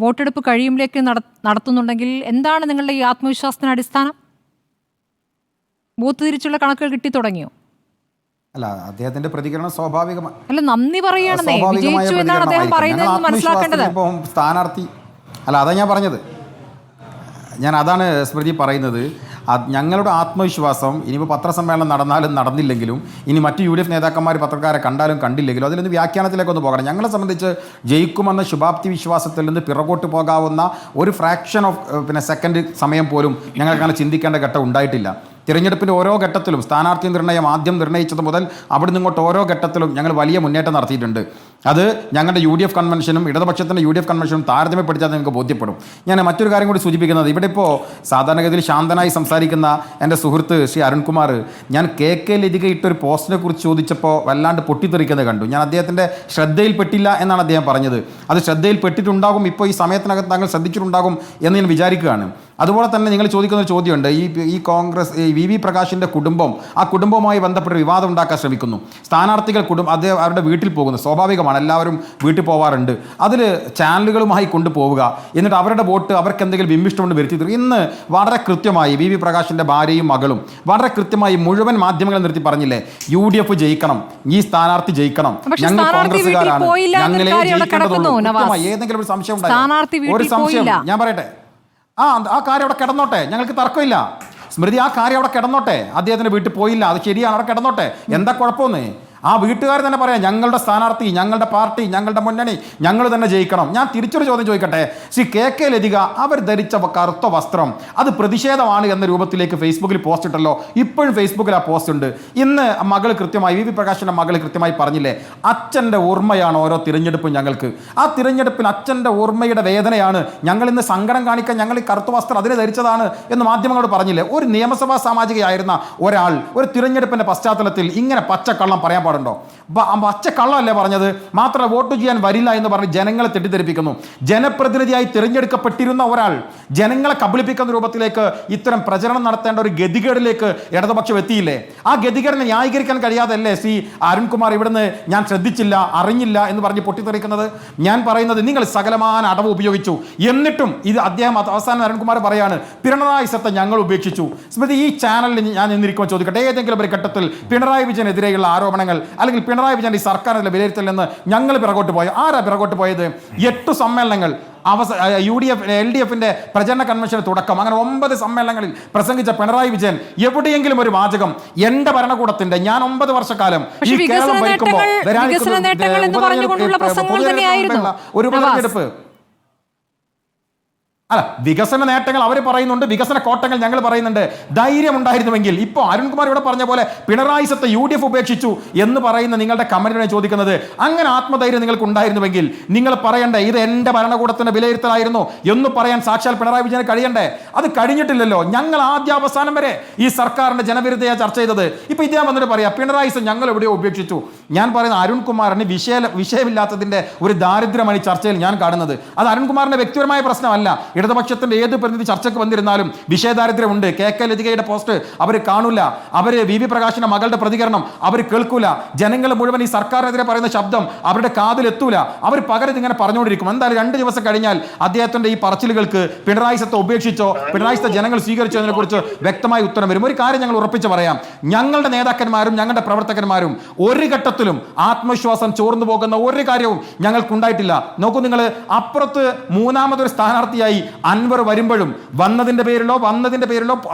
വോട്ടെടുപ്പ് കഴിയുമ്പോഴേക്ക് നടത്തുന്നുണ്ടെങ്കിൽ എന്താണ് നിങ്ങളുടെ ഈ ആത്മവിശ്വാസത്തിന് അടിസ്ഥാനം? ബൂത്ത് തിരിച്ചുള്ള കണക്കുകൾ കിട്ടി തുടങ്ങിയോ? അല്ല, അദ്ദേഹത്തിന്റെ പ്രതികരണം സ്വാഭാവികമാണ്. അല്ല, നന്ദി പറയുകയാണെന്നേ, വിജയിച്ചു എന്നാണ് അദ്ദേഹം പറയുന്നത് മനസ്സിലാക്കേണ്ടത്. ഇപ്പം സ്ഥാനാർത്ഥി അല്ല, അതാ ഞാൻ പറഞ്ഞത്. അതാണ് സ്മൃതി പറയുന്നത്. ഞങ്ങളുടെ ആത്മവിശ്വാസം ഇനിയിപ്പോൾ പത്രസമ്മേളനം നടന്നാലും നടന്നില്ലെങ്കിലും, ഇനി മറ്റ് UDF നേതാക്കന്മാർ പത്രക്കാരെ കണ്ടാലും കണ്ടില്ലെങ്കിലും അതിലൊന്ന് വ്യാഖ്യാനത്തിലേക്കൊന്ന് പോകണം. ഞങ്ങളെ സംബന്ധിച്ച് ജയിക്കുമെന്ന ശുഭാപ്തി വിശ്വാസത്തിൽ നിന്ന് പിറകോട്ട് പോകാവുന്ന ഒരു ഫ്രാക്ഷൻ ഓഫ് സെക്കൻഡ് സമയം പോലും ഞങ്ങൾക്കങ്ങനെ ചിന്തിക്കേണ്ട ഘട്ടം ഉണ്ടായിട്ടില്ല. തിരഞ്ഞെടുപ്പിൻ്റെ ഓരോ ഘട്ടത്തിലും സ്ഥാനാർത്ഥി നിർണ്ണയം ആദ്യം നിർണ്ണയിച്ചത് മുതൽ അവിടുന്ന് ഇങ്ങോട്ട് ഓരോ ഘട്ടത്തിലും ഞങ്ങൾ വലിയ മുന്നേറ്റം നടത്തിയിട്ടുണ്ട്. അത് ഞങ്ങളുടെ UDF കൺവെൻഷനും ഇടതുപക്ഷത്തിൻ്റെ UDF കൺവെൻഷനും താരതമ്യപ്പെടുത്താൻ നിങ്ങൾക്ക് ബോധ്യപ്പെടും. ഞാൻ മറ്റൊരു കാര്യം കൂടി സൂചിപ്പിക്കുന്നത്, ഇവിടെ ഇപ്പോൾ സാധാരണഗതിയിൽ ശാന്തനായി സംസാരിക്കുന്ന എൻ്റെ സുഹൃത്ത് ശ്രീ അരുൺകുമാർ, ഞാൻ KK ലതിക ഇട്ടൊരു പോസ്റ്റിനെ കുറിച്ച് ചോദിച്ചപ്പോൾ വല്ലാണ്ട് പൊട്ടിത്തെറിക്കുന്നത് കണ്ടു. ഞാൻ അദ്ദേഹത്തിൻ്റെ ശ്രദ്ധയിൽപ്പെട്ടില്ല എന്നാണ് അദ്ദേഹം പറഞ്ഞത്. അത് ശ്രദ്ധയിൽപ്പെട്ടിട്ടുണ്ടാകും, ഇപ്പോൾ ഈ സമയത്തിനകത്ത് താങ്കൾ ശ്രദ്ധിച്ചിട്ടുണ്ടാകും എന്ന് ഞാൻ വിചാരിക്കുകയാണ്. അതുപോലെ തന്നെ നിങ്ങൾ ചോദിക്കുന്ന ഒരു ചോദ്യമുണ്ട്, ഈ കോൺഗ്രസ് VV പ്രകാശിൻ്റെ കുടുംബം, ആ കുടുംബവുമായി ബന്ധപ്പെട്ട് വിവാദം ഉണ്ടാക്കാൻ ശ്രമിക്കുന്നു. സ്ഥാനാർത്ഥികൾ അദ്ദേഹം അവരുടെ വീട്ടിൽ പോകുന്നു, സ്വാഭാവികമാണ്, എല്ലാവരും വീട്ടിൽ പോവാറുണ്ട്. അതിൽ ചാനലുകളുമായി കൊണ്ടുപോവുക, എന്നിട്ട് അവരുടെ വോട്ട് അവർക്ക് എന്തെങ്കിലും വിമ്മിഷ്ടം കൊണ്ട് വരുത്തി തരും. ഇന്ന് വളരെ കൃത്യമായി VV പ്രകാശിൻ്റെ ഭാര്യയും മകളും വളരെ കൃത്യമായി മുഴുവൻ മാധ്യമങ്ങളെ നിർത്തി പറഞ്ഞില്ലേ, UDF ജയിക്കണം, ഈ സ്ഥാനാർത്ഥി ജയിക്കണം, ഞങ്ങൾ കോൺഗ്രസ്സുകാരാണ്, ഞങ്ങളെ ജയിക്കേണ്ടതുള്ളൂ. ഏതെങ്കിലും ഒരു സംശയം ഉണ്ടായി? ഒരു സംശയം ഞാൻ പറയട്ടെ, ആ കാര്യം അവിടെ കിടന്നോട്ടെ, ഞങ്ങൾക്ക് തർക്കമില്ല. സ്മൃതി, ആ കാര്യം അവിടെ കിടന്നോട്ടെ. അദ്ദേഹത്തിൻ്റെ വീട്ടിൽ പോയില്ല, അത് ശരിയാണ്, അവിടെ കിടന്നോട്ടെ. എന്താ കുഴപ്പമൊന്നേ? ആ വീട്ടുകാർ തന്നെ പറയാം, ഞങ്ങളുടെ സ്ഥാനാർത്ഥി, ഞങ്ങളുടെ പാർട്ടി, ഞങ്ങളുടെ മുന്നണി, ഞങ്ങൾ തന്നെ ജയിക്കണം. ഞാൻ തിരിച്ചൊരു ചോദ്യം ചോദിക്കട്ടെ. ശ്രീ KK ലതിക അവർ ധരിച്ച കറുത്ത വസ്ത്രം അത് പ്രതിഷേധമാണ് എന്ന രൂപത്തിലേക്ക് ഫേസ്ബുക്കിൽ പോസ്റ്റ് ഇട്ടല്ലോ. ഇപ്പോഴും ഫേസ്ബുക്കിൽ ആ പോസ്റ്റ് ഉണ്ട്. ഇന്ന് മകൾ കൃത്യമായി, VV പ്രകാശിൻ്റെ മകൾ കൃത്യമായി പറഞ്ഞില്ലേ, അച്ഛൻ്റെ ഓർമ്മയാണ് ഓരോ തിരഞ്ഞെടുപ്പും ഞങ്ങൾക്ക്. ആ തിരഞ്ഞെടുപ്പിൽ അച്ഛൻ്റെ ഓർമ്മയുടെ വേദനയാണ് ഞങ്ങൾ ഇന്ന് സങ്കടം കാണിക്കാൻ ഞങ്ങൾ ഈ കറുത്ത വസ്ത്രം അതിനെ ധരിച്ചതാണ് എന്ന് മാധ്യമങ്ങളോട് പറഞ്ഞില്ലേ. ഒരു നിയമസഭാ സാമാജികയായിരുന്ന ഒരാൾ ഒരു തിരഞ്ഞെടുപ്പിൻ്റെ പശ്ചാത്തലത്തിൽ ഇങ്ങനെ പച്ചക്കള്ളം പറയാൻ ണ്ടോ? പച്ചക്കള്ളമല്ലേ പറഞ്ഞത്? മാത്രമല്ല, വോട്ട് ചെയ്യാൻ വരില്ല എന്ന് പറഞ്ഞ് ജനങ്ങളെ തെറ്റിദ്ധരിപ്പിക്കുന്നു. ജനപ്രതിനിധിയായി തിരഞ്ഞെടുക്കപ്പെട്ടിരുന്ന ഒരാൾ ജനങ്ങളെ കബളിപ്പിക്കുന്ന രൂപത്തിലേക്ക് ഇത്തരം പ്രചരണം നടത്തേണ്ട ഒരു ഗതികേടിലേക്ക് ഇടതുപക്ഷം എത്തിയില്ലേ? ആ ഗതികേടിനെ ന്യായീകരിക്കാൻ കഴിയാതല്ലേ ശ്രീ അരുൺകുമാർ ഇവിടുന്ന് ഞാൻ ശ്രദ്ധിച്ചില്ല, അറിഞ്ഞില്ല എന്ന് പറഞ്ഞ് പൊട്ടിത്തെറിക്കുന്നത്? ഞാൻ പറയുന്നത്, നിങ്ങൾ സകലമാന അടവ് ഉപയോഗിച്ചു, എന്നിട്ടും ഇത് അദ്ദേഹം അവസാനം അരുൺകുമാർ പറയാണ്, പിണറായി സത്തെ ഞങ്ങൾ ഉപേക്ഷിച്ചു. സ്മൃതി, ഈ ചാനലിൽ ഞാൻ ഇന്നിരിക്കുമ്പോൾ ചോദിക്കട്ടെ, ഏതെങ്കിലും ഒരു ഘട്ടത്തിൽ പിണറായി വിജയനെതിരെയുള്ള ആരോപണങ്ങൾ അല്ലെങ്കിൽ പിണറായി വിജയൻ ഈ സർക്കാരിന്റെ വിലയിരുത്തൽ നിന്ന് ഞങ്ങൾ പിറകോട്ട് പോയോ? ആരാ പിറകോട്ട് പോയത്? 8 സമ്മേളനങ്ങൾ UDF LDFിന്റെ പ്രചരണ കൺവെൻഷന് തുടക്കം, അങ്ങനെ 9 സമ്മേളനങ്ങളിൽ പ്രസംഗിച്ച പിണറായി വിജയൻ എവിടെയെങ്കിലും ഒരു വാചകം എന്റെ ഭരണകൂടത്തിന്റെ, ഞാൻ 9 വർഷക്കാലം ഈ കേരളം ഭരിക്കുമ്പോൾ ഒരു ഉപതെരഞ്ഞെടുപ്പ് അല്ല, വികസന നേട്ടങ്ങൾ അവർ പറയുന്നുണ്ട്, വികസന കോട്ടങ്ങൾ ഞങ്ങൾ പറയുന്നുണ്ട്. ധൈര്യം ഉണ്ടായിരുന്നുവെങ്കിൽ, ഇപ്പോൾ അരുൺകുമാർ ഇവിടെ പറഞ്ഞ പോലെ പിണറായി സത്തെ UDF ഉപേക്ഷിച്ചു എന്ന് പറയുന്ന നിങ്ങളുടെ കമന്റിനെ ചോദിക്കുന്നത്, അങ്ങനെ ആത്മധൈര്യം നിങ്ങൾക്ക് ഉണ്ടായിരുന്നുവെങ്കിൽ നിങ്ങൾ പറയണ്ടേ, ഇത് എൻ്റെ ഭരണകൂടത്തിന്റെ വിലയിരുത്തലായിരുന്നു എന്ന് പറയാൻ സാക്ഷാൽ പിണറായി വിജയന് കഴിയണ്ടേ? അത് കഴിഞ്ഞിട്ടില്ലല്ലോ. ഞങ്ങൾ ആദ്യാവസാനം വരെ ഈ സർക്കാരിന്റെ ജനവിരുദ്ധയെ ചർച്ച ചെയ്തത്. ഇപ്പൊ ഇദ്ദേഹം വന്നിട്ട് പറയാം പിണറായി സ ഞങ്ങൾ എവിടെയോ ഉപേക്ഷിച്ചു. ഞാൻ പറയുന്ന അരുൺകുമാറിന് വിഷയമില്ലാത്തതിന്റെ ഒരു ദാരിദ്ര്യമാണ് ഈ ചർച്ചയിൽ ഞാൻ കാണുന്നത്. അത് അരുൺകുമാറിന്റെ വ്യക്തിപരമായ പ്രശ്നമല്ല. ഇടതുപക്ഷത്തിന്റെ ഏത് പ്രതിനിധി ചർച്ചയ്ക്ക് വന്നിരുന്നാലും വിഷയദാരിദ്ര്യമുണ്ട്. KK ലതികയുടെ പോസ്റ്റ് അവർ കാണൂല, അവർ VV പ്രകാശിന്റെ മകളുടെ പ്രതികരണം അവർ കേൾക്കൂല. ജനങ്ങൾ മുഴുവൻ ഈ സർക്കാരിനെതിരെ പറയുന്ന ശബ്ദം അവരുടെ കാതിലെത്തൂല. അവർ പകരം ഇങ്ങനെ പറഞ്ഞുകൊണ്ടിരിക്കും. എന്തായാലും 2 ദിവസം കഴിഞ്ഞാൽ അദ്ദേഹത്തിന്റെ ഈ പറച്ചിലുകൾക്ക് പിണറായി സത്തെ ഉപേക്ഷിച്ചോ, പിണറായി സത്തെ ജനങ്ങൾ സ്വീകരിച്ചോ എന്നതിനെ കുറിച്ച് വ്യക്തമായ ഉത്തരം വരും. ഒരു കാര്യം ഞങ്ങൾ ഉറപ്പിച്ച് പറയാം, ഞങ്ങളുടെ നേതാക്കന്മാരും ഞങ്ങളുടെ പ്രവർത്തകന്മാരും ഒരു ഘട്ടത്തിലും ആത്മവിശ്വാസം ചോർന്നു പോകുന്ന ഒരു കാര്യവും ഞങ്ങൾക്കുണ്ടായിട്ടില്ല. നോക്കൂ, നിങ്ങൾ അപ്പുറത്ത് മൂന്നാമതൊരു സ്ഥാനാർത്ഥിയായി അൻവർ വരുമ്പോഴും വന്നതിന്റെ പേരിലോ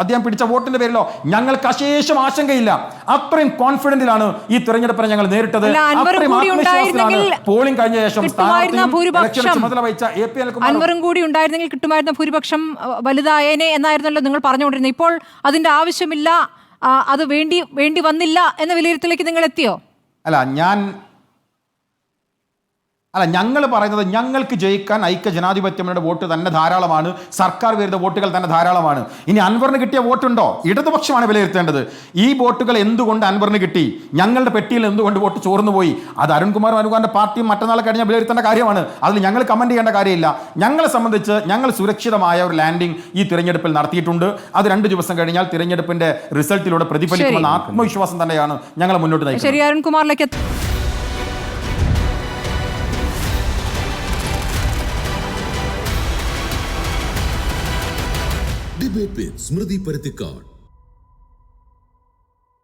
അദ്ദേഹം പിടിച്ച വോട്ടിന്റെ പേരിലോ ഞങ്ങൾക്ക് അശേഷം ആശങ്കയില്ല. അത്രയും കോൺഫിഡന്റിലാണ് ഈ തെരഞ്ഞെടുപ്പിനെ ഞങ്ങൾ നേരിട്ടത്. പോളിംഗ് കഴിഞ്ഞ ശേഷം അൻവറും കൂടി ഉണ്ടായിരുന്നെങ്കിൽ കിട്ടുമായിരുന്ന ഭൂരിപക്ഷം വലുതായേനെ എന്നായിരുന്നല്ലോ നിങ്ങൾ പറഞ്ഞുകൊണ്ടിരുന്നത്. ഇപ്പോൾ അതിന്റെ ആവശ്യമില്ല, അത് വേണ്ടി വന്നില്ല എന്ന വിലയിരുത്തലേക്ക് നിങ്ങൾ എത്തിയോ? ഞങ്ങൾ പറയുന്നത്, ഞങ്ങൾക്ക് ജയിക്കാൻ ഐക്യ ജനാധിപത്യങ്ങളുടെ വോട്ട് തന്നെ ധാരാളമാണ്, സർക്കാർ വിരുദ്ധ വോട്ടുകൾ തന്നെ ധാരാളമാണ്. ഇനി അൻവറിന് കിട്ടിയ വോട്ടുണ്ടോ? ഇടതുപക്ഷമാണ് വിലയിരുത്തേണ്ടത്. ഈ വോട്ടുകൾ എന്തുകൊണ്ട് അൻവറിന് കിട്ടി, ഞങ്ങളുടെ പെട്ടിയിൽ എന്തുകൊണ്ട് വോട്ട് ചോർന്നു പോയി, അത് അരുൺകുമാറും അനുകുമാറിന്റെ പാർട്ടിയും മറ്റന്നാൾ കഴിഞ്ഞാൽ വിലയിരുത്തേണ്ട കാര്യമാണ്. അതിൽ ഞങ്ങൾ കമന്റ് ചെയ്യേണ്ട കാര്യമില്ല. ഞങ്ങളെ സംബന്ധിച്ച് ഞങ്ങൾ സുരക്ഷിതമായ ഒരു ലാൻഡിംഗ് ഈ തിരഞ്ഞെടുപ്പിൽ നടത്തിയിട്ടുണ്ട്. അത് 2 ദിവസം കഴിഞ്ഞാൽ തിരഞ്ഞെടുപ്പിന്റെ റിസൾട്ടിലൂടെ പ്രതിഫലിക്കുമെന്ന ആത്മവിശ്വാസം തന്നെയാണ് ഞങ്ങൾ മുന്നോട്ട് നയിക്കുന്നത്. ഡിബേറ്റ് വിത്ത് സ്മൃതി പരുത്തിക്കാട്.